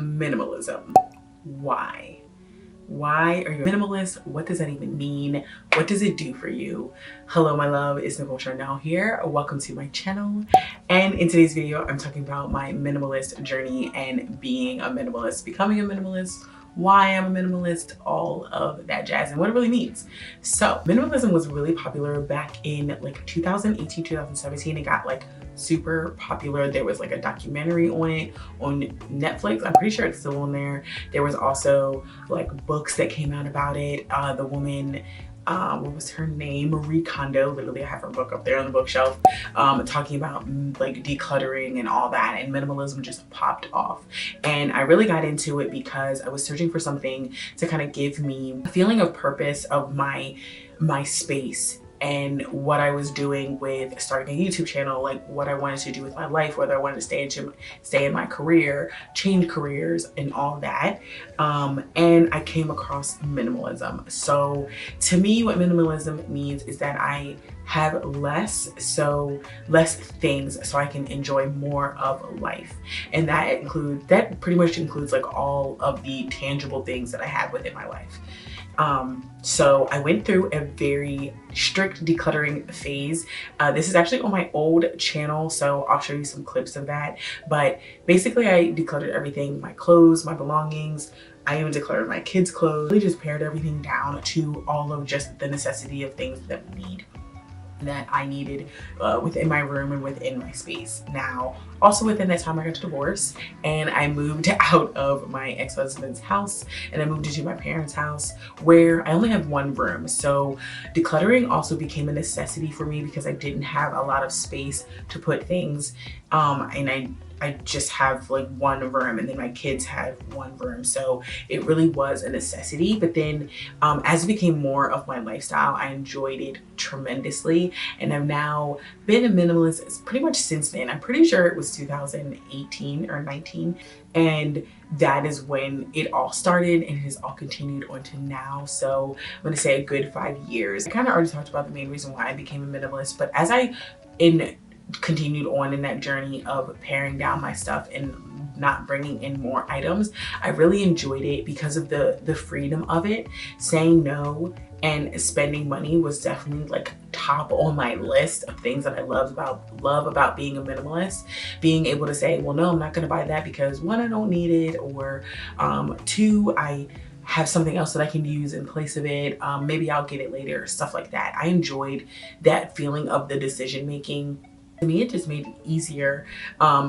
minimalism. Why? Why are you a minimalist? What does that even mean? What does it do for you? Hello, my love, it's Nicole Charnel here. Welcome to my channel. And in today's video, I'm talking about my minimalist journey and being a minimalist, becoming a minimalist, why I'm a minimalist, all of that jazz and what it really means. So minimalism was really popular back in like 2018, 2017. It got like super popular. There was like a documentary on it on Netflix. I'm pretty sure it's still on there. There was also like books that came out about it. The woman, what was her name? Marie Kondo, literally I have her book up there on the bookshelf, talking about like decluttering and all that, and minimalism just popped off. And I really got into it because I was searching for something to kind of give me a feeling of purpose of my space and what I was doing with starting a YouTube channel, like what I wanted to do with my life, whether I wanted to stay in my career, change careers and all that. And I came across minimalism. So to me, what minimalism means is that I have less things so I can enjoy more of life. And that pretty much includes like all of the tangible things that I have within my life. So I went through a very strict decluttering phase. This is actually on my old channel, so I'll show you some clips of that. But basically I decluttered everything, my clothes, my belongings. I even decluttered my kids' clothes. Really just pared everything down to all of just the necessity of things that I needed within my room and within my space. Now, also within that time I got a divorce and I moved out of my ex-husband's house and I moved into my parents' house where I only have one room. So decluttering also became a necessity for me because I didn't have a lot of space to put things, and I just have like one room, and then my kids have one room. So it really was a necessity. But then as it became more of my lifestyle, I enjoyed it tremendously. And I've now been a minimalist pretty much since then. I'm pretty sure it was 2018 or 19. And that is when it all started, and it has all continued on to now. So I'm gonna say a good 5 years. I kind of already talked about the main reason why I became a minimalist, but as I continued on in that journey of paring down my stuff and not bringing in more items, I really enjoyed it because of the freedom of it. Saying no and spending money was definitely like top on my list of things that I love about being a minimalist. Being able to say, well, no, I'm not gonna buy that because one, I don't need it, or two, I have something else that I can use in place of it. Maybe I'll get it later, stuff like that. I enjoyed that feeling of the decision making. To me, it just made it easier.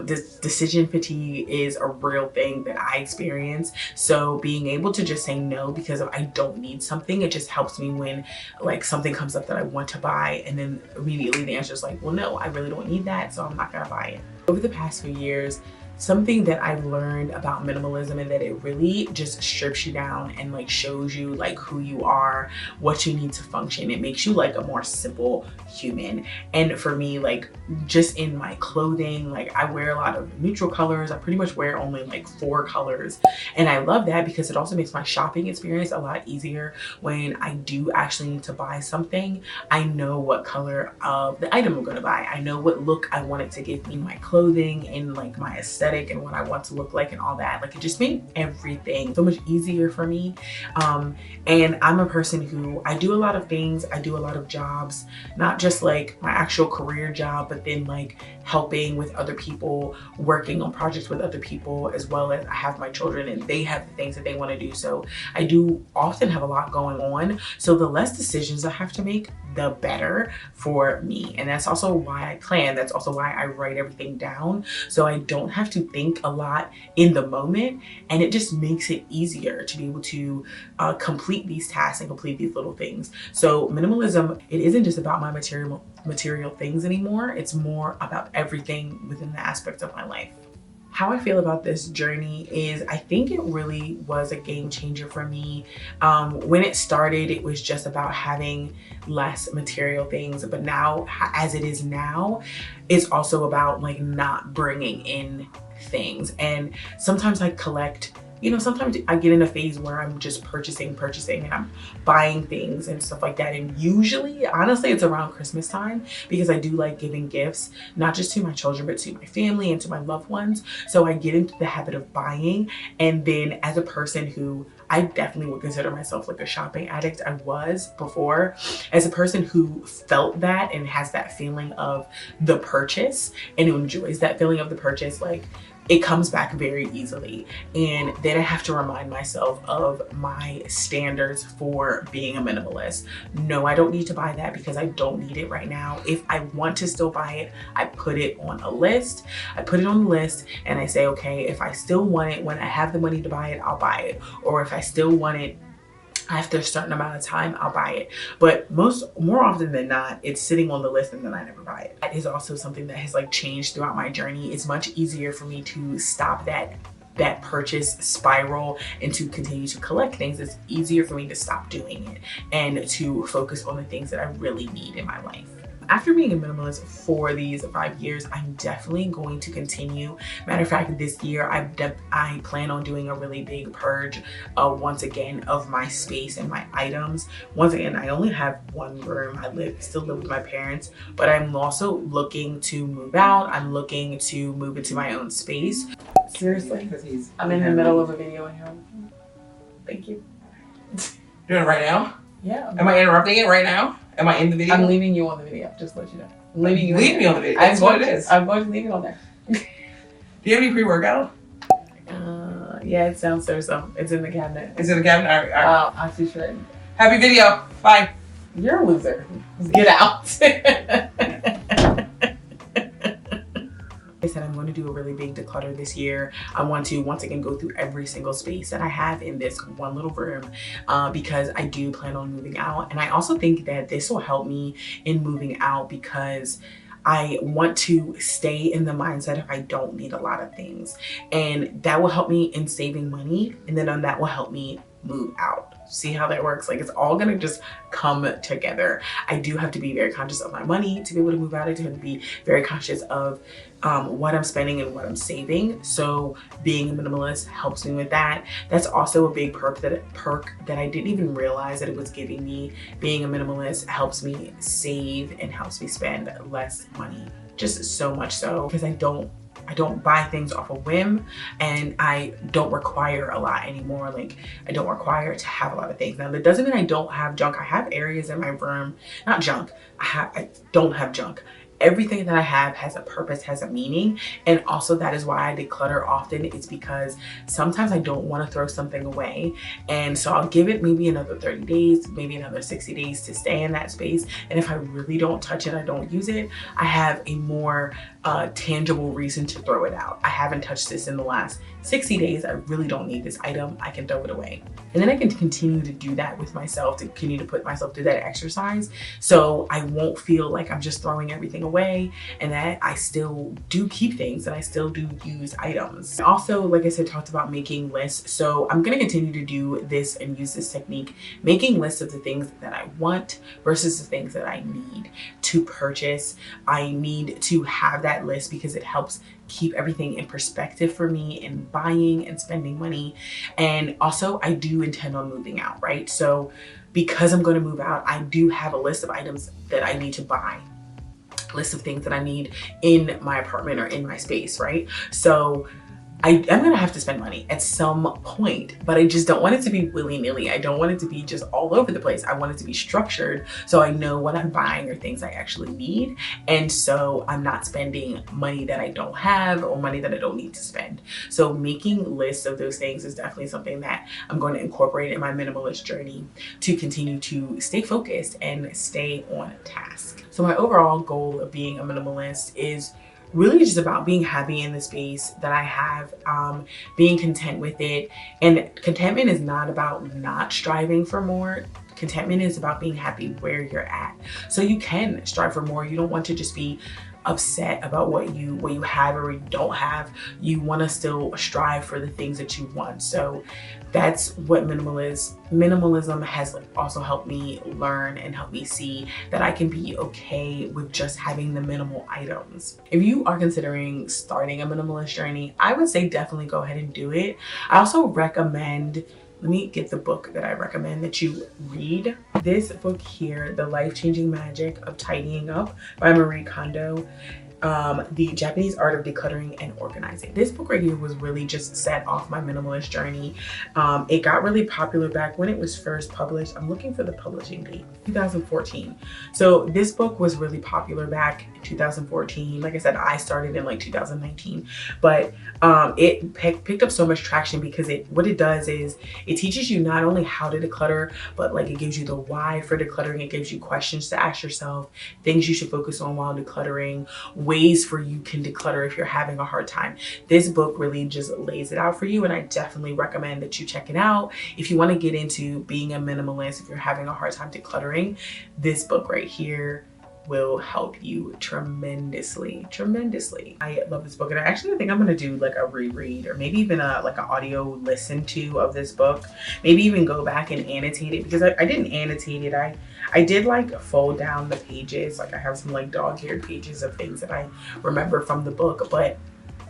This decision fatigue is a real thing that I experience. So being able to just say no because I don't need something, it just helps me when like something comes up that I want to buy, and then immediately the answer is like, well, no, I really don't need that, so I'm not gonna buy it. Over the past few years, something that I've learned about minimalism is that it really just strips you down and like shows you like who you are, what you need to function. It makes you like a more simple human. And for me, like just in my clothing, like I wear a lot of neutral colors. I pretty much wear only like 4 colors. And I love that because it also makes my shopping experience a lot easier. When I do actually need to buy something, I know what color of the item I'm gonna buy. I know what look I want it to give me in my clothing and like my aesthetic and what I want to look like and all that. Like it just made everything so much easier for me. And I'm a person who, I do a lot of things. I do a lot of jobs, not just like my actual career job, but then like helping with other people, working on projects with other people, as well as I have my children and they have the things that they want to do. So I do often have a lot going on. So the less decisions I have to make, the better for me. And that's also why I plan. That's also why I write everything down. So I don't have to think a lot in the moment. And it just makes it easier to be able to complete these tasks and complete these little things. So minimalism, it isn't just about my material things anymore. It's more about everything within the aspects of my life. How I feel about this journey is I think it really was a game changer for me. When it started, it was just about having less material things, but now, as it is now, it's also about like not bringing in things. And sometimes I collect you know, sometimes I get in a phase where I'm just purchasing and I'm buying things and stuff like that. And usually, honestly, it's around Christmas time because I do like giving gifts, not just to my children, but to my family and to my loved ones. So I get into the habit of buying. And then as a person who I definitely would consider myself like a shopping addict. I was before. As a person who felt that and has that feeling of the purchase and who enjoys that feeling of the purchase, like it comes back very easily. And then I have to remind myself of my standards for being a minimalist. No, I don't need to buy that because I don't need it right now. If I want to still buy it, I put it on a list. I put it on the list and I say, okay, if I still want it, when I have the money to buy it, I'll buy it. Or if I still want it after a certain amount of time, I'll buy it. But more often than not, it's sitting on the list and then I never buy it. That is also something that has like changed throughout my journey. It's much easier for me to stop that purchase spiral and to continue to collect things. It's easier for me to stop doing it and to focus on the things that I really need in my life. After being a minimalist for these 5 years, I'm definitely going to continue. Matter of fact, this year I plan on doing a really big purge once again of my space and my items. Once again, I only have one room. I still live with my parents, but I'm also looking to move out. I'm looking to move into my own space. Seriously, I'm in the middle of a video and here. Thank you. Doing it right now? Yeah. Am I interrupting it right now? Am I in the video? I'm leaving you on the video, just to let you know. I'm leaving you Leave me on the video. That's what it is. I'm going to leave it on there. Do you have any pre-workout? Yeah, it's downstairs, so it's in the cabinet. It's in the cabinet? All right. I'll see you. Happy video. Bye. You're a loser. Get out. I said I'm going to do a really big declutter this year. I want to once again go through every single space that I have in this one little room because I do plan on moving out. And I also think that this will help me in moving out because I want to stay in the mindset of I don't need a lot of things. And that will help me in saving money. And then that will help me move out. See how that works? Like it's all gonna just come together. I do have to be very conscious of my money to be able to move out. I do have to be very conscious of what I'm spending and what I'm saving. So being a minimalist helps me with that. That's also a big perk that I didn't even realize that it was giving me. Being a minimalist helps me save and helps me spend less money. Just so much so because I don't buy things off a whim and I don't require a lot anymore. Like I don't require to have a lot of things. Now that doesn't mean I don't have junk. I have areas in my room, not junk. I don't have junk. Everything that I have has a purpose, has a meaning. And also that is why I declutter often. It's because sometimes I don't want to throw something away. And so I'll give it maybe another 30 days, maybe another 60 days to stay in that space. And if I really don't touch it, I don't use it, I have a more tangible reason to throw it out. I haven't touched this in the last 60 days. I really don't need this item. I can throw it away. And then I can continue to do that with myself, to continue to put myself through that exercise. So I won't feel like I'm just throwing everything away and that I still do keep things and I still do use items. Also, like I said, talked about making lists. So I'm gonna continue to do this and use this technique, making lists of the things that I want versus the things that I need to purchase. I need to have that list because it helps keep everything in perspective for me in buying and spending money. And also I do intend on moving out, right? So because I'm going to move out, I do have a list of items that I need to buy, list of things that I need in my apartment or in my space, right? So I'm gonna have to spend money at some point, but I just don't want it to be willy-nilly. I don't want it to be just all over the place. I want it to be structured so I know what I'm buying are things I actually need. And so I'm not spending money that I don't have or money that I don't need to spend. So making lists of those things is definitely something that I'm going to incorporate in my minimalist journey to continue to stay focused and stay on task. So my overall goal of being a minimalist is really just about being happy in the space that I have, being content with it. And contentment is not about not striving for more. Contentment is about being happy where you're at. So you can strive for more. You don't want to just be upset about what you have or you don't have. You want to still strive for the things that you want. So that's what minimalism has also helped me learn and helped me see that I can be okay with just having the minimal items. If you are considering starting a minimalist journey, I would say definitely go ahead and do it. I also recommend, let me get the book that I recommend that you read. This book here, The Life-Changing Magic of Tidying Up by Marie Kondo. The Japanese Art of Decluttering and Organizing. This book right here was really just set off my minimalist journey. It got really popular back when it was first published. I'm looking for the publishing date, 2014. So this book was really popular back in 2014. Like I said, I started in like 2019, but it picked up so much traction because what it does is it teaches you not only how to declutter, but like it gives you the why for decluttering. It gives you questions to ask yourself, things you should focus on while decluttering, ways for you can declutter if you're having a hard time. This book really just lays it out for you, and I definitely recommend that you check it out. If you want to get into being a minimalist, if you're having a hard time decluttering, this book right here will help you tremendously. I love this book, and I actually think I'm gonna do like a reread or maybe even like an audio listen to of this book. Maybe even go back and annotate it, because I didn't annotate it. I did like fold down the pages. Like I have some like dog-eared pages of things that I remember from the book, but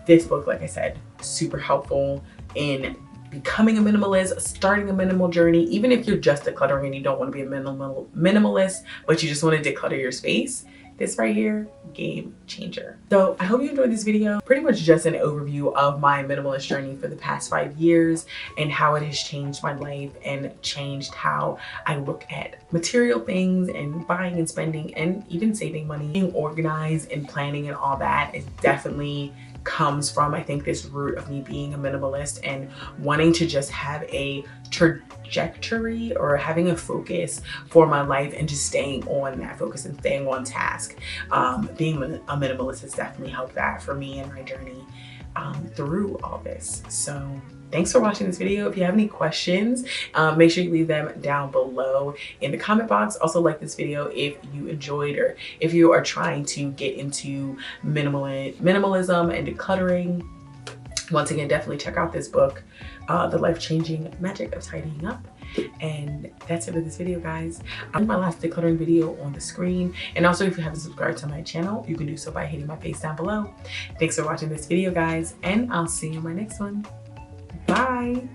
this book, like I said, super helpful in becoming a minimalist, starting a minimal journey. Even if you're just decluttering and you don't want to be a minimalist, but you just want to declutter your space, this right here, game changer. So I hope you enjoyed this video. Pretty much just an overview of my minimalist journey for the past 5 years and how it has changed my life and changed how I look at material things and buying and spending and even saving money. Being organized and planning and all that is definitely comes from, I think, this root of me being a minimalist and wanting to just have a trajectory or having a focus for my life and just staying on that focus and staying on task. Being a minimalist has definitely helped that for me and my journey through all this. So thanks for watching this video. If you have any questions, make sure you leave them down below in the comment box. Also like this video if you enjoyed, or if you are trying to get into minimalism and decluttering. Once again, definitely check out this book, The Life-Changing Magic of Tidying Up. And that's it for this video, guys. I'm my last decluttering video on the screen. And also, if you haven't subscribed to my channel, you can do so by hitting my face down below. Thanks for watching this video, guys, and I'll see you in my next one. Bye.